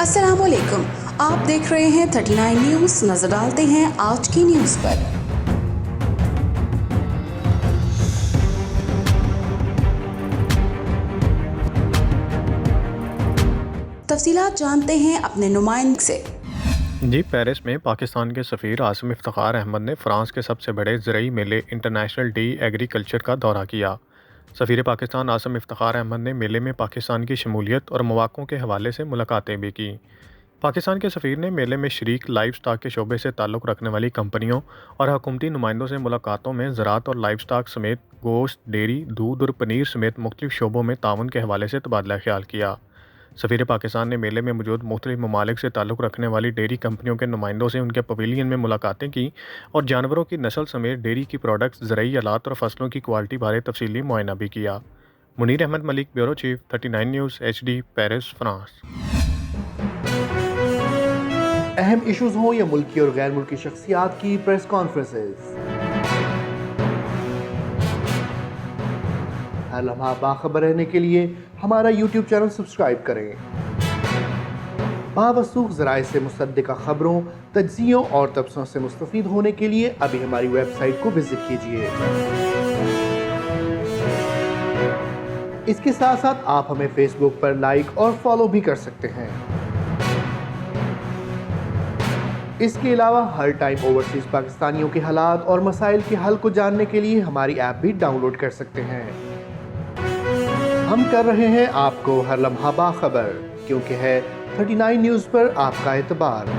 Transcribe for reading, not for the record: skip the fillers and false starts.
अस्सलाम वालेकुम, आप देख रहे हैं 39 न्यूज़। नजर डालते हैं आज की न्यूज़ पर। तफसीलात जानते हैं अपने नुमाइंदे से। जी, पेरिस में पाकिस्तान के सफ़ीर आसिम इफ्तिखार अहमद ने फ़्रांस के सबसे बड़े ज़रई मेले इंटरनेशनल डी एग्रीकल्चर का दौरा किया। सफ़ीर पाकिस्तान आसिम इफ्तिखार अहमद ने मेले में पाकिस्तान की शमूलियत और मौक़ों के हवाले से मुलाकातें भी की। पाकिस्तान के सफ़ीर ने मेले में शरीक लाइव स्टॉक के शोबे से ताल्लुक़ रखने वाली कंपनियों और हुकूमती नुमाइंदों से मुलाकातों में ज़राअत और लाइव स्टॉक समेत गोश्त, डेयरी, दूध और पनीर समेत मुख्तलिफ शोबों में ताउन के हवाले से तबादला ख्याल किया। सफ़ीर पाकिस्तान ने मेले में मौजूद मुख्तलिफ ममालिक से ताल्लुक़ रखने वाली डेयरी कंपनियों के नुमाइंदों से उनके पवेलियन में मुलाकातें की और जानवरों की नस्ल समेत डेयरी की प्रोडक्ट्स, ज़रई आलात और फसलों की क्वालिटी बारे तफसीली मुआयना भी किया। Munir Ahmad Malik, bureau chief, 39 news HD, Paris, France. अहम इश्यूज हों या मुल्की और गैर मुल्की शख्सियात की प्रेस कॉन्फ्रेंसेस, हर लम्हा बाखबर रहने के लिए हमारा YouTube चैनल सब्सक्राइब करें। बावसूख ज़राए से मुसद्दिक़ा खबरों, तज्ज़ियों और तबसरों से मुस्तफ़ीद होने के लिए अभी हमारी वेबसाइट को विजिट कीजिए। इसके साथ साथ आप हमें फेसबुक पर लाइक और फॉलो भी कर सकते हैं। इसके अलावा हर टाइम ओवरसीज़ पाकिस्तानियों के हालात और मसाइल के हल को जानने के लिए हमारी ऐप भी डाउनलोड कर सकते हैं। हम कर रहे हैं आपको हर लम्हा बाखबर, क्योंकि है 39 न्यूज़ पर आपका एतबार।